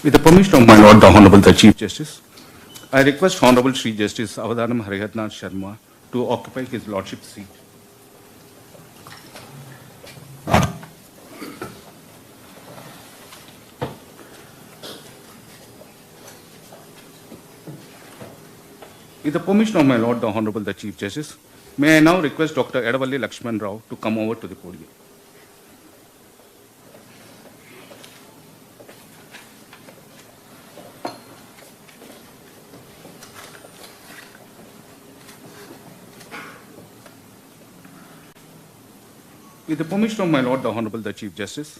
With the permission of my Lord, the Honorable the Chief Justice, I request Honorable Sri Justice Avadhanam Harihatnath Sharma to occupy his Lordship's seat. With the permission of my Lord, the Honorable the Chief Justice, may I now request Dr. Edavalli Lakshman Rao to come over to the podium. With the permission of my Lord, the Honorable the Chief Justice,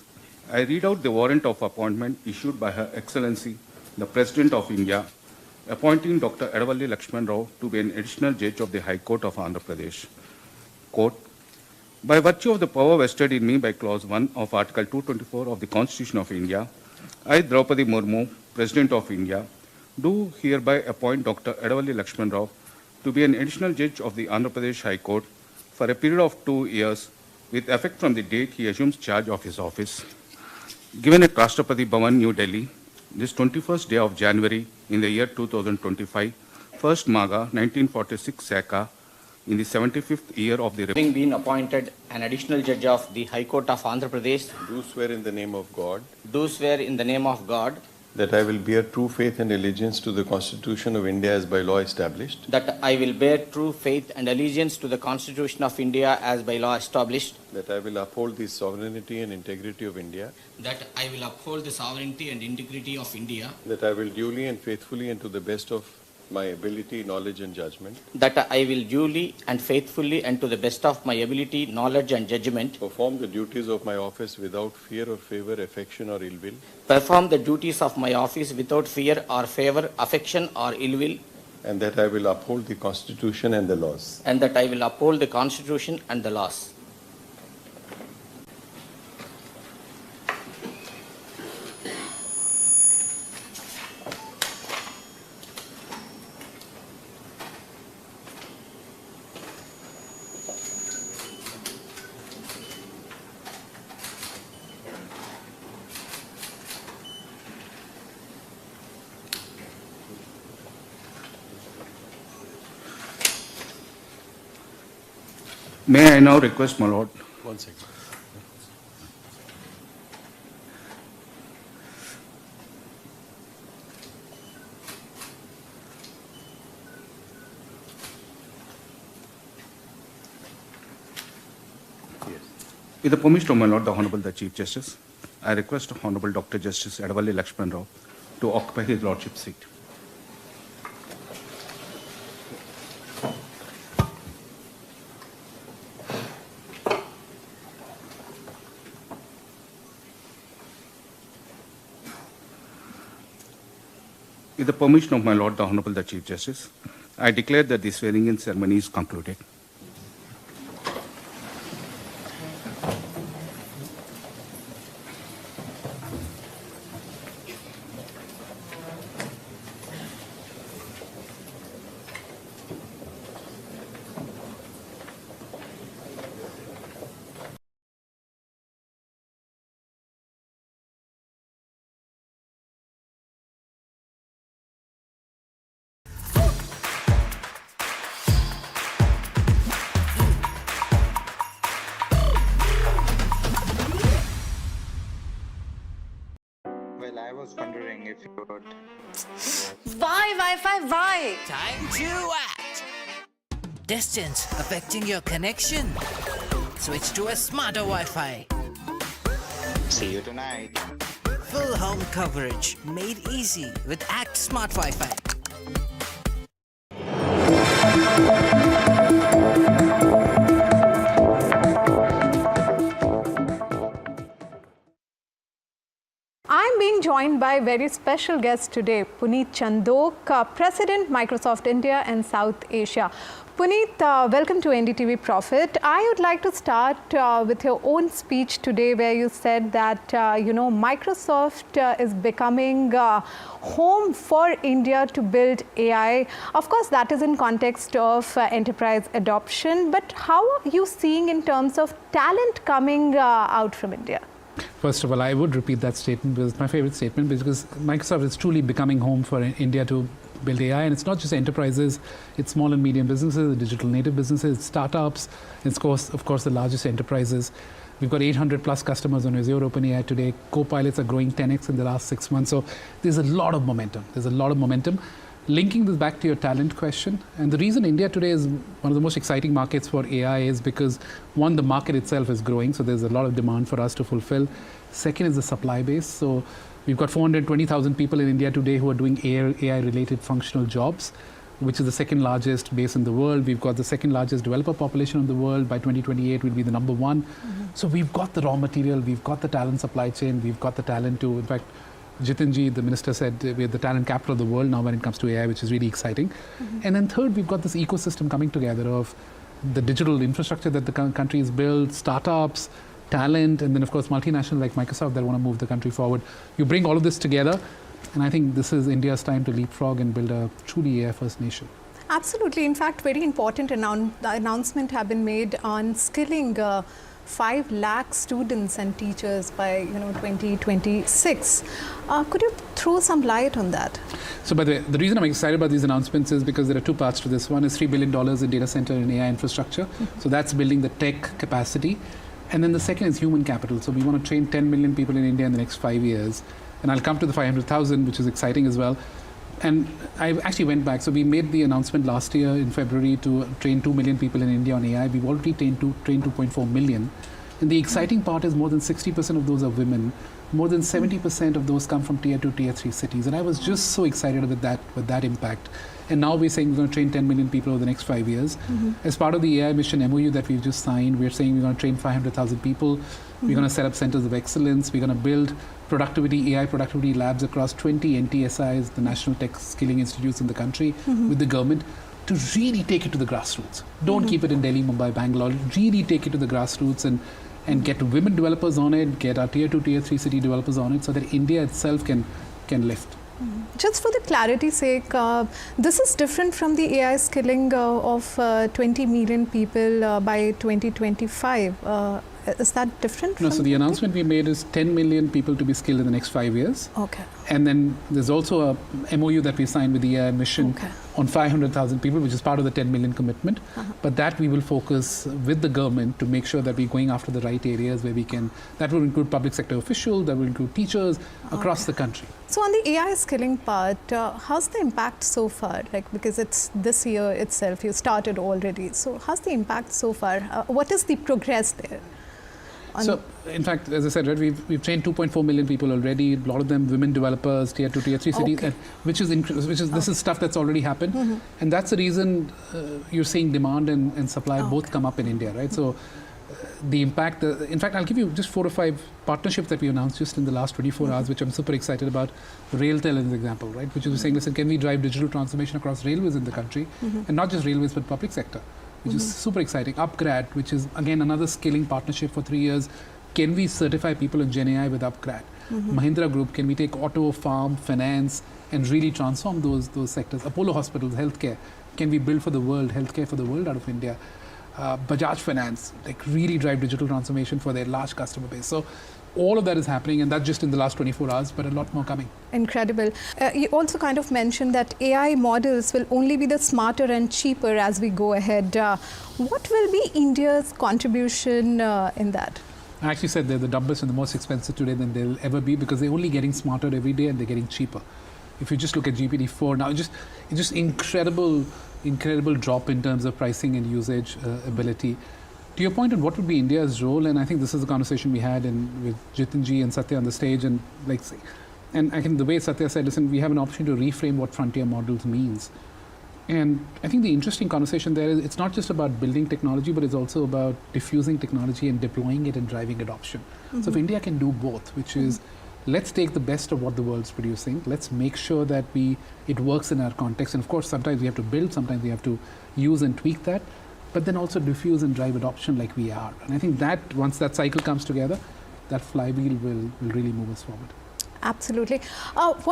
I read out the warrant of appointment issued by Her Excellency, the President of India, appointing Dr. Edavalli Lakshman Rao to be an additional judge of the High Court of Andhra Pradesh. Quote, by virtue of the power vested in me by Clause 1 of Article 224 of the Constitution of India, I, Draupadi Murmu, President of India, do hereby appoint Dr. Edavalli Lakshman Rao to be an additional judge of the Andhra Pradesh High Court for a period of 2 years with effect from the date he assumes charge of his office. Given at Rashtrapati Bhavan, New Delhi, this 21st day of January in the year 2025, 1st Magha, 1946 Saka, in the 75th year of the... Having been appointed an additional judge of the High Court of Andhra Pradesh, do swear in the name of God do swear in the name of God that I will bear true faith and allegiance to the Constitution of India as by law established, that I will bear true faith and allegiance to the Constitution of India as by law established, that I will uphold the sovereignty and integrity of India, that I will uphold the sovereignty and integrity of India, that I will duly and faithfully and to the best of my ability, knowledge and judgment that I will duly and faithfully and to the best of my ability, knowledge and judgment perform the duties of my office without fear or favor, affection or ill will, perform the duties of my office without fear or favor, affection or ill will, and that I will uphold the Constitution and the laws. and that I will uphold the Constitution and the laws. May I now request my Lord... One second. With the permission of my Lord, the Honorable the Chief Justice, I request Honorable Dr. Justice Edavalli Lakshman Rao to occupy his Lordship's seat. With the permission of my Lord, the Honorable the Chief Justice, I declare that the swearing-in ceremony is concluded. Well, I was wondering if you would... Why, Wi-Fi, why? Time to act! Distance affecting your connection? Switch to a smarter Wi-Fi. See you tonight. Full home coverage made easy with Act Smart Wi-Fi. I'm being joined by very special guest today, Puneet Chandok, President, Microsoft India and South Asia. Puneet, welcome to NDTV Profit. I would like to start with your own speech today where you said that, Microsoft is becoming home for India to build AI. Of course, that is in context of enterprise adoption, but how are you seeing in terms of talent coming out from India? First of all, I would repeat that statement because it's my favorite statement, because Microsoft is truly becoming home for India to build AI. And it's not just enterprises, it's small and medium businesses, digital native businesses, startups, and of course, the largest enterprises. We've got 800 plus customers on Azure OpenAI today. Co-pilots are growing 10x in the last 6 months. So there's a lot of momentum. Linking this back to your talent question, and the reason India today is one of the most exciting markets for AI is because, one, the market itself is growing, so there's a lot of demand for us to fulfill. Second is the supply base. So we've got 420,000 people in India today who are doing AI-related functional jobs, which is the second largest base in the world. We've got the second largest developer population in the world. By 2028, we'll be the number one. So we've got the raw material, we've got the talent supply chain, we've got the talent to, in fact, Jitinji, the minister, said we're the talent capital of the world now when it comes to AI, which is really exciting. And then third, we've got this ecosystem coming together of the digital infrastructure that the country has built, startups, talent, and then of course multinationals like Microsoft that want to move the country forward. You bring all of this together, and I think this is India's time to leapfrog and build a truly AI-first nation. Absolutely. In fact, very important announcement have been made on skilling 5 lakh students and teachers by 2026. Could you throw some light on that? So by the way, the reason I'm excited about these announcements is because there are two parts to this. One is $3 billion in data center and AI infrastructure. So that's building the tech capacity. And then the second is human capital. So we want to train 10 million people in India in the next 5 years. And I'll come to the 500,000, which is exciting as well. And I actually went back. So we made the announcement last year in February to train 2 million people in India on AI. We've already trained 2.4 million. And the exciting part is more than 60% of those are women. More than 70% of those come from tier 2, tier 3 cities. And I was just so excited with that impact. And now we're saying we're going to train 10 million people over the next 5 years. As part of the AI mission MOU that we've just signed, we're saying we're going to train 500,000 people. We're going to set up centers of excellence. We're going to build AI productivity labs across 20 NTSIs, the National Tech Skilling Institutes in the country, with the government, to really take it to the grassroots. Don't keep it in Delhi, Mumbai, Bangalore. Really take it to the grassroots and get women developers on it, get our tier 2, tier 3 city developers on it, so that India itself can lift. Just for the clarity's sake, this is different from the AI skilling of 20 million people by 2025. Is that different? No, so the announcement we made is 10 million people to be skilled in the next 5 years. Okay. And then there's also a MOU that we signed with the AI mission on 500,000 people, which is part of the 10 million commitment. But that we will focus with the government to make sure that we're going after the right areas where we can. That will include public sector officials, that will include teachers across the country. So on the AI skilling part, how's the impact so far? Because it's this year itself, you started already. So how's the impact so far? What is the progress there? So, in fact, as I said, right, we've trained 2.4 million people already. A lot of them women developers, tier 2, tier 3 cities, this is stuff that's already happened, and that's the reason you're seeing demand and supply both come up in India, right? So, the impact. In fact, I'll give you just 4 or 5 partnerships that we announced just in the last 24 hours, which I'm super excited about. RailTel is an example, right? Which is saying, listen, can we drive digital transformation across railways in the country, and not just railways but public sector, which is super exciting. UpGrad, which is again another skilling partnership for 3 years. Can we certify people in Gen AI with UpGrad? Mahindra Group, can we take auto, farm, finance, and really transform those sectors? Apollo Hospitals, healthcare, can we build for the world, healthcare for the world out of India? Bajaj Finance, like really drive digital transformation for their large customer base. So all of that is happening, and that's just in the last 24 hours, but a lot more coming. Incredible. You also kind of mentioned that AI models will only be the smarter and cheaper as we go ahead. What will be India's contribution in that? I actually said they're the dumbest and the most expensive today than they'll ever be, because they're only getting smarter every day and they're getting cheaper. If you just look at GPT-4 now, it's just incredible drop in terms of pricing and usage ability. To your point on what would be India's role, and I think this is a conversation we had with Jitinji and Satya on the stage, and I think the way Satya said, listen, we have an opportunity to reframe what frontier models means. And I think the interesting conversation there is it's not just about building technology, but it's also about diffusing technology and deploying it and driving adoption. So if India can do both, which is let's take the best of what the world's producing, let's make sure that it works in our context. And of course, sometimes we have to build, sometimes we have to use and tweak that, but then also diffuse and drive adoption like we are. And I think that once that cycle comes together, that flywheel will really move us forward. Absolutely. What